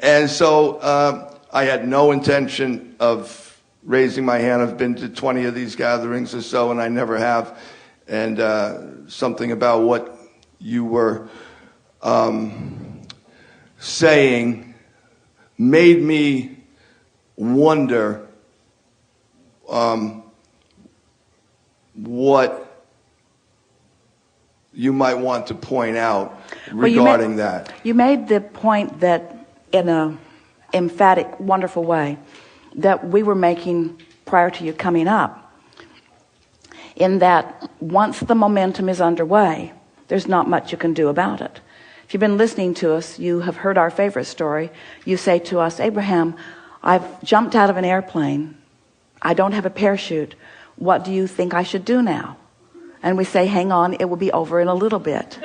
And so I had no intention of raising my hand. I've been to 20 of these gatherings or so, and I never have. And something about what you were saying made me wonder what you might want to point out regarding that. You made the point that in an emphatic, wonderful way that we were making prior to you coming up, in that once the momentum is underway, there's not much you can do about it. If you've been listening to us, you have heard our favorite story. You say to us, Abraham, I've jumped out of an airplane. I don't have a parachute. What do you think I should do now? And we say, hang on, it will be over in a little bit,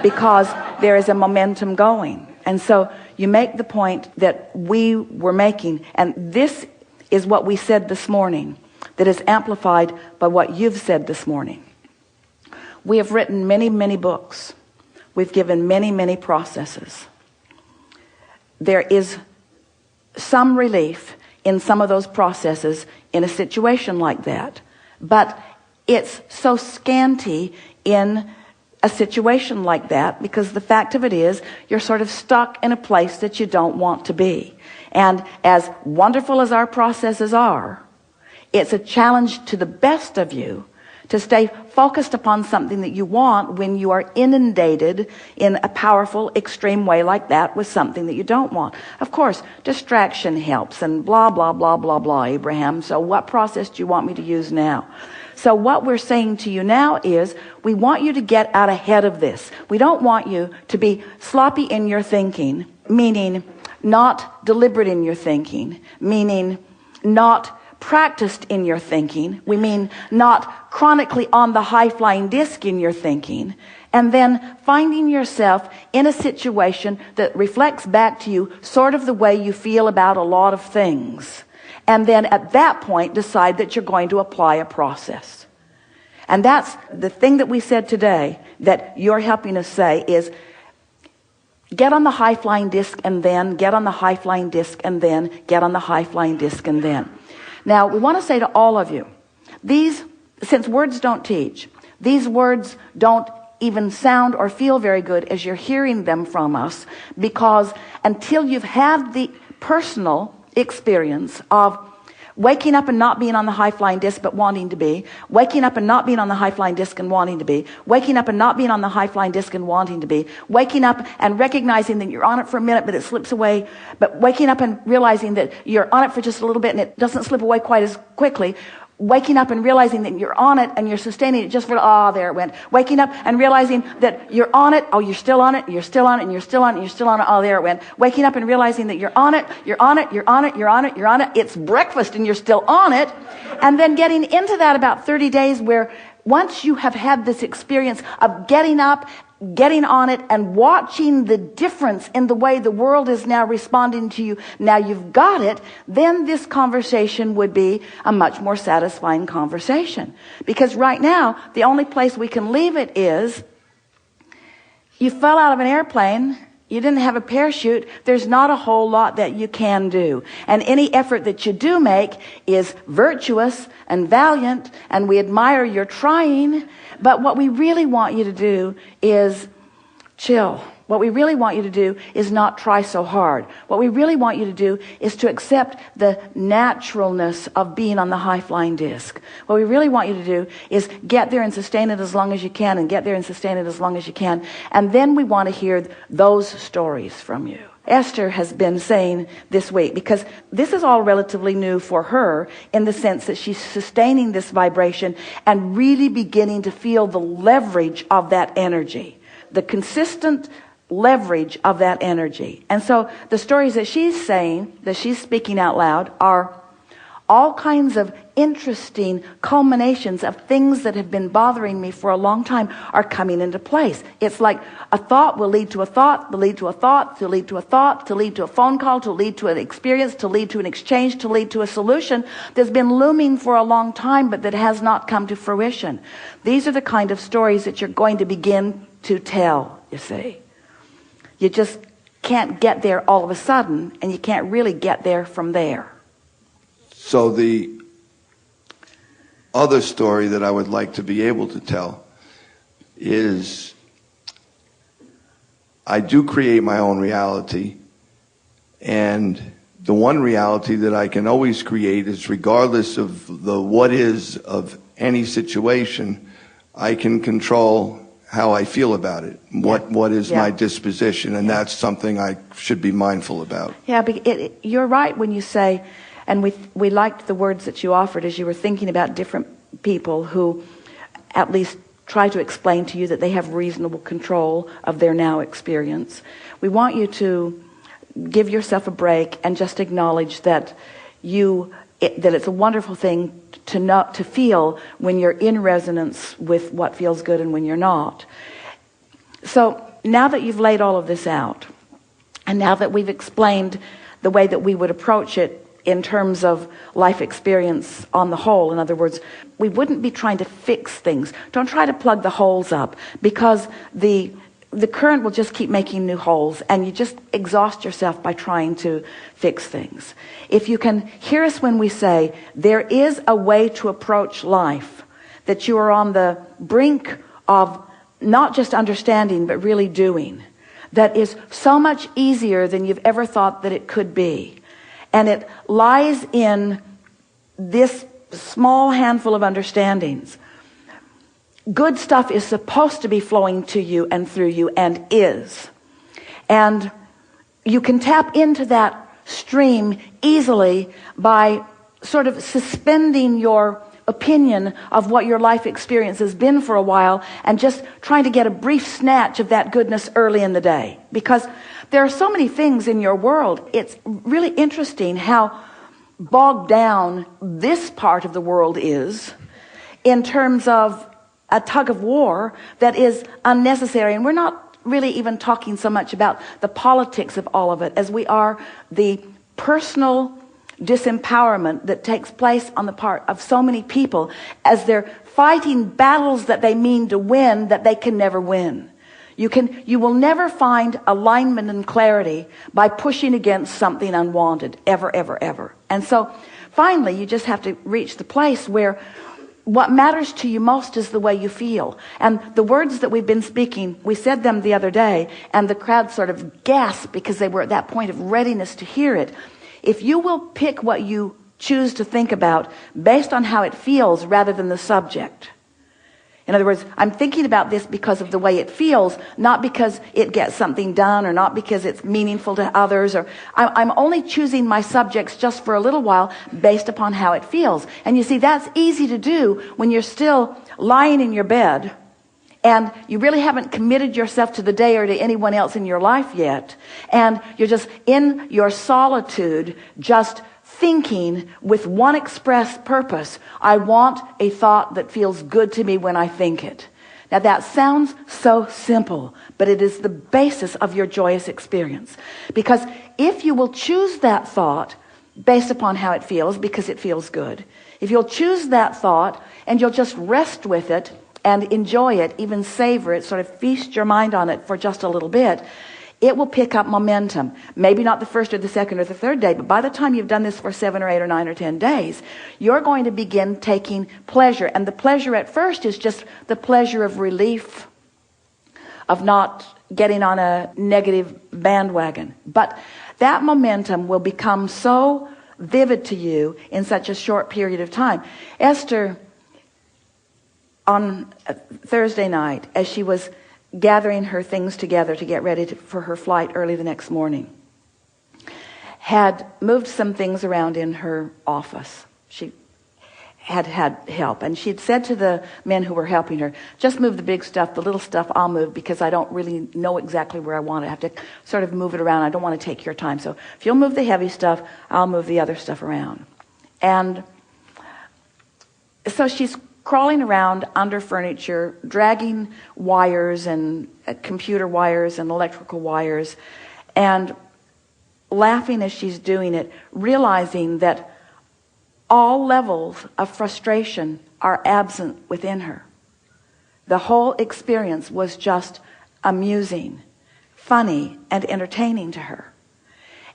because there is a momentum going. And so you make the point that we were making, and this is what we said this morning that is amplified by what you've said this morning. We have written many, many books. We've given many, many processes. There is some relief in some of those processes in a situation like that, but it's so scanty in a situation like that, because the fact of it is you're sort of stuck in a place that you don't want to be. And as wonderful as our processes are, it's a challenge to the best of you to stay focused upon something that you want when you are inundated in a powerful, extreme way like that with something that you don't want. Of course, distraction helps and blah, blah, blah, blah, blah, Abraham. So what process do you want me to use now? So what we're saying to you now is we want you to get out ahead of this. We don't want you to be sloppy in your thinking, meaning not deliberate in your thinking, meaning not practiced in your thinking. We mean not chronically on the high-flying disc in your thinking, and then finding yourself in a situation that reflects back to you sort of the way you feel about a lot of things. And then at that point decide that you're going to apply a process. And that's the thing that we said today that you're helping us say is get on the high-flying disc and then get on the high-flying disc and then get on the high-flying disc and then. Now, we want to say to all of you, these, since words don't teach, these words don't even sound or feel very good as you're hearing them from us, because until you've had the personal experience of waking up and not being on the high-flying disc but wanting to be, waking up and not being on the high-flying disc and wanting to be, waking up and not being on the high-flying disc and wanting to be, waking up and recognizing that you're on it for a minute but it slips away, but waking up and realizing that you're on it for just a little bit and it doesn't slip away quite as quickly, waking up and realizing that you're on it and you're sustaining it just for, there it went. Waking up and realizing that you're on it, you're still on it, you're still on it, and you're still on it, and you're still on it, there it went. Waking up and realizing that you're on it, you're on it, you're on it, you're on it, you're on it. It's breakfast and you're still on it. And then getting into that about 30 days where once you have had this experience of getting up, getting on it, and watching the difference in the way the world is now responding to you, now you've got it, then this conversation would be a much more satisfying conversation. Because right now, the only place we can leave it is, you fell out of an airplane, you didn't have a parachute, there's not a whole lot that you can do. And any effort that you do make is virtuous and valiant, and we admire your trying. But what we really want you to do is chill. What we really want you to do is not try so hard. What we really want you to do is to accept the naturalness of being on the high-flying disc. What we really want you to do is get there and sustain it as long as you can, and get there and sustain it as long as you can. And then we want to hear those stories from you. Esther has been saying this week, because this is all relatively new for her in the sense that she's sustaining this vibration and really beginning to feel the leverage of that energy, the consistent leverage of that energy. And so the stories that she's saying, that she's speaking out loud, are all kinds of interesting culminations of things that have been bothering me for a long time are coming into place. It's like a thought will lead to a thought, will lead to a thought, to lead to a thought, to lead to a phone call, to lead to an experience, to lead to an exchange, to lead to a solution that's been looming for a long time but that has not come to fruition. These are the kind of stories that you're going to begin to tell, you see. You just can't get there all of a sudden, and you can't really get there from there. So the other story that I would like to be able to tell is I do create my own reality, and the one reality that I can always create is, regardless of the what is of any situation, I can control how I feel about it. What is my disposition, and that's something I should be mindful about. Yeah, you're right when you say, and we liked the words that you offered as you were thinking about different people who at least try to explain to you that they have reasonable control of their now experience. We want you to give yourself a break and just acknowledge that that it's a wonderful thing to feel when you're in resonance with what feels good and when you're not. So now that you've laid all of this out, and now that we've explained the way that we would approach it in terms of life experience on the whole, in other words, we wouldn't be trying to fix things. Don't try to plug the holes up, because the current will just keep making new holes, and you just exhaust yourself by trying to fix things. If you can hear us when we say there is a way to approach life, that you are on the brink of not just understanding but really doing, that is so much easier than you've ever thought that it could be, and it lies in this small handful of understandings. Good stuff is supposed to be flowing to you and through you, and is. And you can tap into that stream easily by sort of suspending your opinion of what your life experience has been for a while, and just trying to get a brief snatch of that goodness early in the day. Because there are so many things in your world. It's really interesting how bogged down this part of the world is in terms of a tug of war that is unnecessary. And we're not really even talking so much about the politics of all of it as we are the personal disempowerment that takes place on the part of so many people as they're fighting battles that they mean to win that they can never win. You will never find alignment and clarity by pushing against something unwanted, ever, ever, ever. And so finally you just have to reach the place where what matters to you most is the way you feel. And the words that we've been speaking, we said them the other day, and the crowd sort of gasped because they were at that point of readiness to hear it. If you will pick what you choose to think about based on how it feels rather than the subject. In other words, I'm thinking about this because of the way it feels, not because it gets something done, or not because it's meaningful to others, or I'm only choosing my subjects just for a little while based upon how it feels. And you see, that's easy to do when you're still lying in your bed and you really haven't committed yourself to the day or to anyone else in your life yet, and you're just in your solitude, just thinking with one express purpose: I want a thought that feels good to me when I think it. Now that sounds so simple, but it is the basis of your joyous experience. Because if you will choose that thought based upon how it feels, because it feels good, if you'll choose that thought and you'll just rest with it and enjoy it, even savor it, sort of feast your mind on it for just a little bit, it will pick up momentum. Maybe not the first or the second or the third day, but by the time you've done this for 7 or 8 or 9 or 10 days, you're going to begin taking pleasure. And the pleasure at first is just the pleasure of relief, of not getting on a negative bandwagon. But that momentum will become so vivid to you in such a short period of time. Esther, on Thursday night, as she was gathering her things together to get ready for her flight early the next morning, had moved some things around in her office. She had help, and she had said to the men who were helping her, just move the big stuff, the little stuff I'll move, because I don't really know exactly where I want it. I have to sort of move it around. I don't want to take your time. So if you'll move the heavy stuff, I'll move the other stuff around. And so she's crawling around under furniture, dragging wires and computer wires and electrical wires, and laughing as she's doing it, realizing that all levels of frustration are absent within her. The whole experience was just amusing, funny and entertaining to her.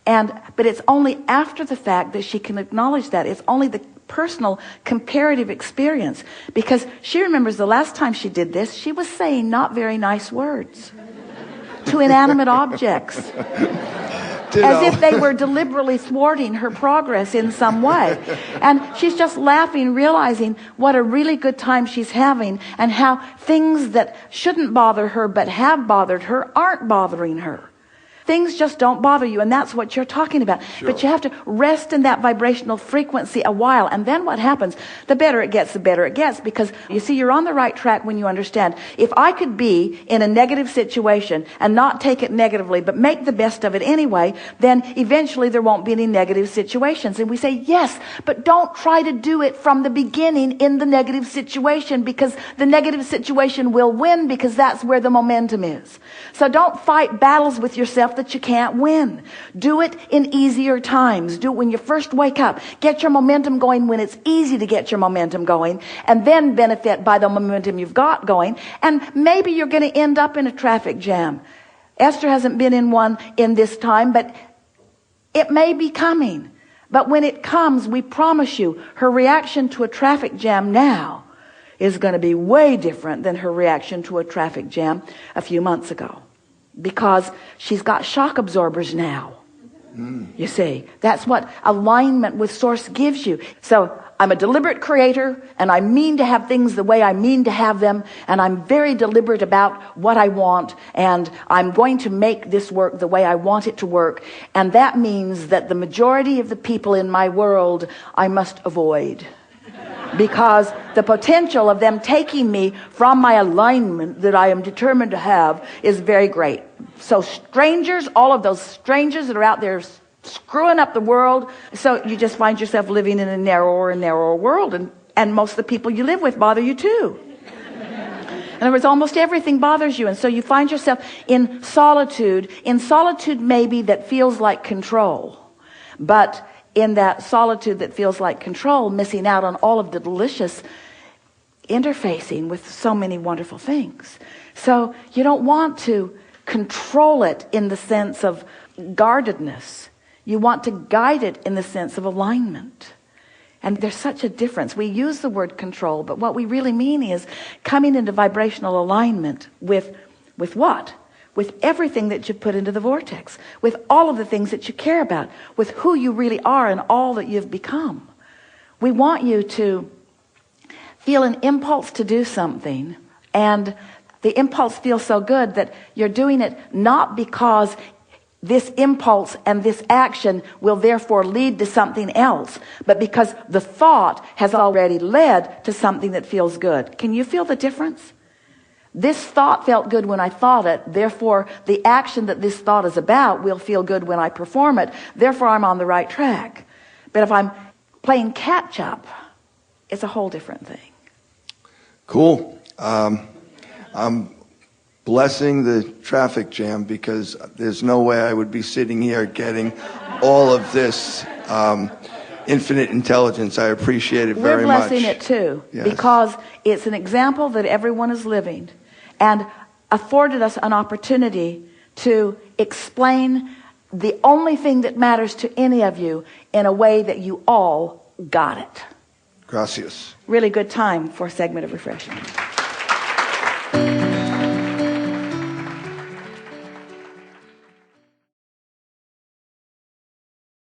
But it's only after the fact that she can acknowledge that. It's only the personal comparative experience, because she remembers the last time she did this, she was saying not very nice words to inanimate objects, as if they were deliberately thwarting her progress in some way. And she's just laughing, realizing what a really good time she's having, and how things that shouldn't bother her but have bothered her aren't bothering her. Things just don't bother you, and that's what you're talking about. Sure. But you have to rest in that vibrational frequency a while, and then what happens? The better it gets, because you see, you're on the right track when you understand. If I could be in a negative situation and not take it negatively, but make the best of it anyway, then eventually there won't be any negative situations. And we say, yes, but don't try to do it from the beginning in the negative situation, because the negative situation will win, because that's where the momentum is. So don't fight battles with yourself that you can't win. Do it in easier times. Do it when you first wake up. Get your momentum going when it's easy to get your momentum going, and then benefit by the momentum you've got going. And maybe you're going to end up in a traffic jam. Esther hasn't been in one in this time, but it may be coming. But when it comes, we promise you, her reaction to a traffic jam now is going to be way different than her reaction to a traffic jam a few months ago. Because she's got shock absorbers now. You see, that's what alignment with Source gives you. So I'm a deliberate creator, and I mean to have things the way I mean to have them, and I'm very deliberate about what I want, and I'm going to make this work the way I want it to work. And that means that the majority of the people in my world I must avoid, because the potential of them taking me from my alignment that I am determined to have is very great. So strangers, all of those strangers that are out there screwing up the world, so you just find yourself living in a narrower and narrower world, and most of the people you live with bother you too. In other words, almost everything bothers you, and so you find yourself in solitude maybe that feels like control, but in that solitude that feels like control, missing out on all of the delicious interfacing with so many wonderful things. So you don't want to control it in the sense of guardedness. You want to guide it in the sense of alignment. And there's such a difference. We use the word control, but what we really mean is coming into vibrational alignment with what? With everything that you put into the vortex, with all of the things that you care about, with who you really are and all that you've become. We want you to feel an impulse to do something, and the impulse feels so good that you're doing it not because this impulse and this action will therefore lead to something else, but because the thought has already led to something that feels good. Can you feel the difference? This thought felt good when I thought it, therefore the action that this thought is about will feel good when I perform it, therefore I'm on the right track. But if I'm playing catch up, it's a whole different thing. Cool. I'm blessing the traffic jam, because there's no way I would be sitting here getting all of this infinite intelligence. I appreciate it very much. We're blessing it too, yes, because it's an example that everyone is living, and afforded us an opportunity to explain the only thing that matters to any of you in a way that you all got it. Gracias. Really good time for a segment of refreshment.